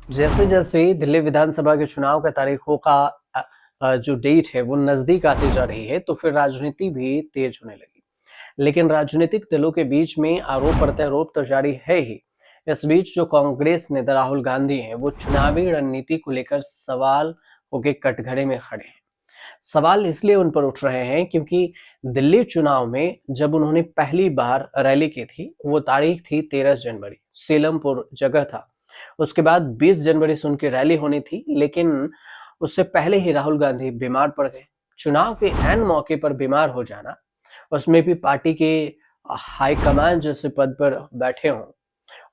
जैसे जैसे दिल्ली विधानसभा के चुनाव का तारीखों का जो डेट है वो नजदीक आती जा रही है, तो फिर राजनीति भी तेज होने लगी। लेकिन राजनीतिक दलों के बीच में आरोप प्रत्यारोप तो जारी है ही। इस बीच जो कांग्रेस नेता राहुल गांधी हैं वो चुनावी रणनीति को लेकर सवाल होके कटघरे में खड़े हैं। सवाल इसलिए उन पर उठ रहे हैं क्योंकि दिल्ली चुनाव में जब उन्होंने पहली बार रैली की थी, वो तारीख थी 13 जनवरी, सीलमपुर जगह था। उसके बाद 20 जनवरी से उनकी रैली होनी थी, लेकिन उससे पहले ही राहुल गांधी बीमार पड़ गए। चुनाव के ऐन मौके पर बीमार हो जाना, उसमें भी पार्टी के हाईकमान जैसे पद पर बैठे हों,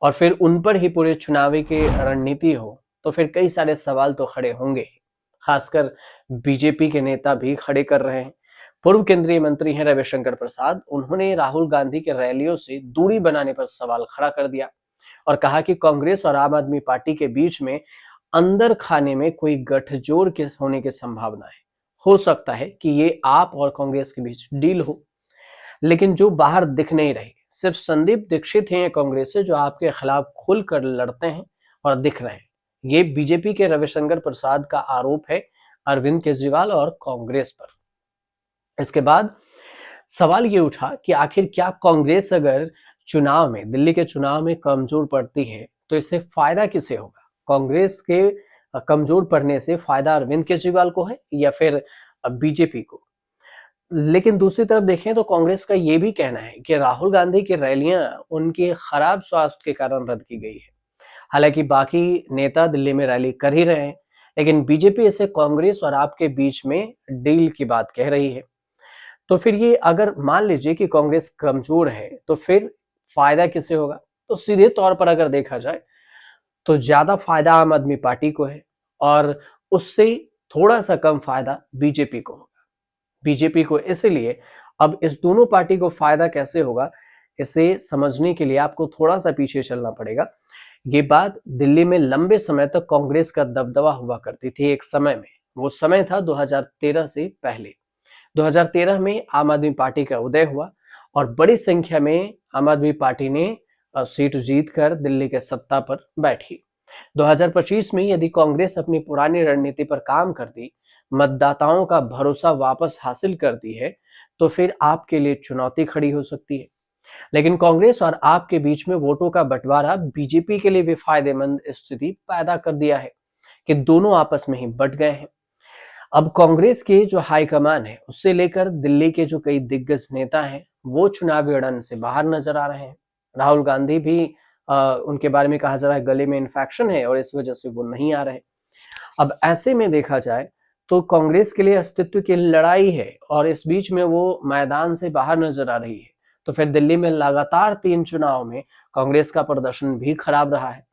और फिर उन पर ही पूरे चुनावी की रणनीति हो, तो फिर कई सारे सवाल तो खड़े होंगे। खासकर बीजेपी के नेता भी खड़े कर रहे हैं। पूर्व केंद्रीय मंत्री हैं रविशंकर प्रसाद, उन्होंने राहुल गांधी के रैलियों से दूरी बनाने पर सवाल खड़ा कर दिया और कहा कि कांग्रेस और आम आदमी पार्टी के बीच में अंदर खाने में कोई गठजोड़ के होने की संभावना है। हो सकता है कि ये आप और कांग्रेस के बीच डील हो, लेकिन जो बाहर दिख नहीं रही, सिर्फ संदीप दीक्षित हैं कांग्रेस से जो आपके खिलाफ खुलकर लड़ते हैं और दिख रहे हैं। ये बीजेपी के रविशंकर प्रसाद का आरोप है अरविंद केजरीवाल और कांग्रेस पर। इसके बाद सवाल ये उठा कि आखिर क्या कांग्रेस अगर चुनाव में, दिल्ली के चुनाव में कमजोर पड़ती है तो इससे फायदा किसे होगा? कांग्रेस के कमजोर पड़ने से फायदा अरविंद केजरीवाल को है या फिर बीजेपी को? लेकिन दूसरी तरफ देखें तो कांग्रेस का ये भी कहना है कि राहुल गांधी की रैलियां उनके खराब स्वास्थ्य के कारण रद्द की गई है। हालांकि बाकी नेता दिल्ली में रैली कर ही रहे हैं, लेकिन बीजेपी इसे कांग्रेस और आपके बीच में डील की बात कह रही है। तो फिर ये अगर मान लीजिए कि कांग्रेस कमजोर है तो फिर फायदा किसे होगा? तो सीधे तौर पर अगर देखा जाए तो ज्यादा फायदा आम आदमी पार्टी को है और उससे थोड़ा सा कम फायदा बीजेपी को होगा। बीजेपी को इसलिए, अब इस दोनों पार्टी को फायदा कैसे होगा इसे समझने के लिए आपको थोड़ा सा पीछे चलना पड़ेगा। ये बात दिल्ली में लंबे समय तक कांग्रेस का दबदबा हुआ करती थी एक समय में। वो समय था 2013 से पहले। 2013 में आम आदमी पार्टी का उदय हुआ और बड़ी संख्या में आम आदमी पार्टी ने सीट जीतकर दिल्ली के सत्ता पर बैठी। 2025 में यदि कांग्रेस अपनी पुरानी रणनीति पर काम करती, मतदाताओं का भरोसा वापस हासिल करती है, तो फिर आपके लिए चुनौती खड़ी हो सकती है। लेकिन कांग्रेस और आप के बीच में वोटों का बंटवारा बीजेपी के लिए भी फायदेमंद स्थिति पैदा कर दिया है कि दोनों आपस में ही बट गए हैं। अब कांग्रेस के जो हाईकमान है उससे लेकर दिल्ली के जो कई दिग्गज नेता हैं वो चुनावी अड़न से बाहर नजर आ रहे हैं। राहुल गांधी भी उनके बारे में कहा जा रहा है गले में इन्फेक्शन है और इस वजह से वो नहीं आ रहे। अब ऐसे में देखा जाए तो कांग्रेस के लिए अस्तित्व की लड़ाई है और इस बीच में वो मैदान से बाहर नजर आ रही है। तो फिर दिल्ली में लगातार 3 चुनाव में कांग्रेस का प्रदर्शन भी खराब रहा है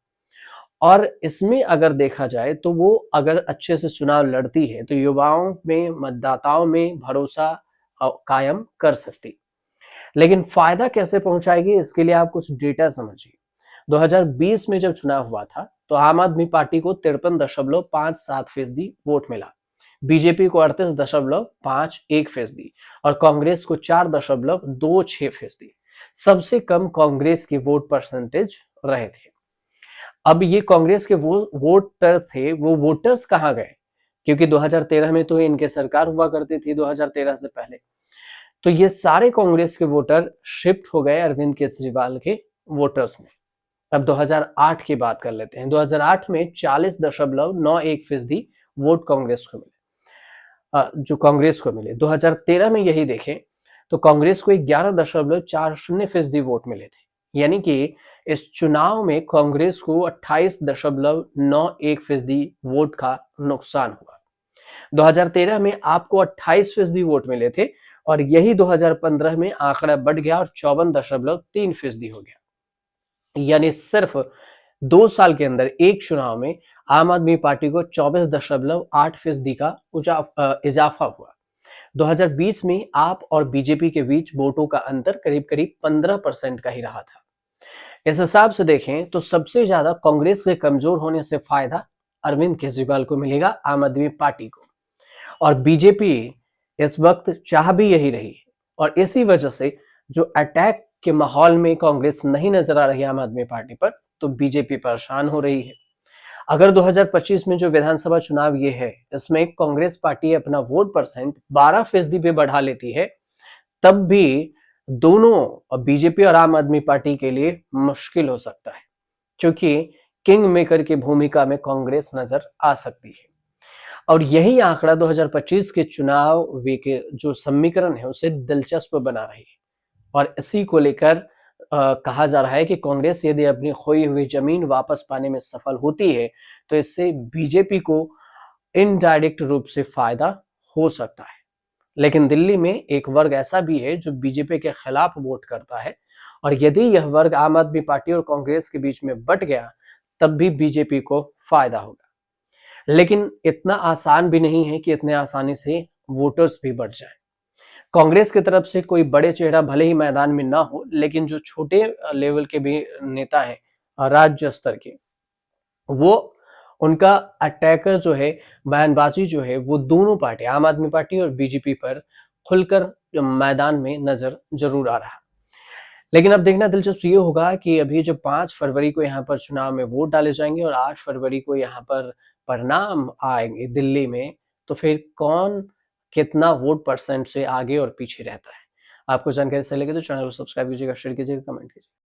और इसमें अगर देखा जाए तो वो अगर अच्छे से चुनाव लड़ती है तो युवाओं में, मतदाताओं में भरोसा कायम कर सकती। लेकिन फायदा कैसे पहुंचाएगी इसके लिए आप कुछ डेटा समझिए। 2020 में जब चुनाव हुआ था तो आम आदमी पार्टी को 53.57% वोट मिला, बीजेपी को 38.51% और कांग्रेस को 4.26%। सबसे कम कांग्रेस के वोट परसेंटेज रहे थे। अब ये कांग्रेस के वो वोटर थे, वो वोटर्स कहाँ गए? क्योंकि 2013 में तो इनके सरकार हुआ करती थी, 2013 से पहले। तो ये सारे कांग्रेस के वोटर शिफ्ट हो गए अरविंद केजरीवाल के वोटर्स में। अब 2008 की बात कर लेते हैं। 2008 में 40.91% वोट कांग्रेस को मिले, जो कांग्रेस को मिले। 2013 में यही देखें तो कांग्रेस को 11.40% वोट मिले थे। यानी कि इस चुनाव में कांग्रेस को 28.91% वोट का नुकसान हुआ। 2013 में आपको 28% वोट मिले थे और यही 2015 में आंकड़ा बढ़ गया और 54.3% हो गया। यानी सिर्फ 2 साल के अंदर एक चुनाव में आम आदमी पार्टी को 24.8% का इजाफा हुआ। 2020 में आप और बीजेपी के बीच वोटों का अंतर करीब करीब 15% का ही रहा था। इस हिसाब से देखें तो सबसे ज्यादा कांग्रेस के कमजोर होने से फायदा अरविंद केजरीवाल को मिलेगा, आम आदमी पार्टी को। और बीजेपी इस वक्त चाह भी यही रही है और इसी वजह से जो अटैक के माहौल में कांग्रेस नहीं नजर आ रही आम आदमी पार्टी पर, तो बीजेपी परेशान हो रही है। अगर 2025 में जो विधानसभा चुनाव ये है, इसमें कांग्रेस पार्टी अपना वोट परसेंट 12% पे बढ़ा लेती है, तब भी दोनों बीजेपी और आम आदमी पार्टी के लिए मुश्किल हो सकता है, क्योंकि किंग मेकर की भूमिका में कांग्रेस नजर आ सकती है। और यही आंकड़ा 2025 के चुनाव के जो समीकरण है उसे दिलचस्प बना रही है। और इसी को लेकर कहा जा रहा है कि कांग्रेस यदि अपनी खोई हुई जमीन वापस पाने में सफल होती है, तो इससे बीजेपी को इनडायरेक्ट रूप से फायदा हो सकता है। लेकिन दिल्ली में एक वर्ग ऐसा भी है जो बीजेपी के खिलाफ वोट करता है, और यदि यह वर्ग आम आदमी पार्टी और कांग्रेस के बीच में बट गया, तब भी बीजेपी को फायदा होगा। लेकिन इतना आसान भी नहीं है कि इतने आसानी से वोटर्स भी बढ़ जाए। कांग्रेस की तरफ से कोई बड़े चेहरा भले ही मैदान में ना हो, लेकिन जो छोटे लेवल के भी नेता हैं राज्य स्तर के, वो उनका अटैकर जो है, बयानबाजी जो है, वो दोनों पार्टी आम आदमी पार्टी और बीजेपी पर खुलकर मैदान में नजर जरूर आ रहा। लेकिन अब देखना दिलचस्प ये होगा कि अभी जब 5 फरवरी को यहाँ पर चुनाव में वोट डाले जाएंगे और 8 फरवरी को यहाँ पर परिणाम आएंगे दिल्ली में, तो फिर कौन कितना वोट परसेंट से आगे और पीछे रहता है। आपको जानकारी सही लगे तो चैनल को सब्सक्राइब कीजिएगा, शेयर कीजिएगा, कमेंट कीजिएगा।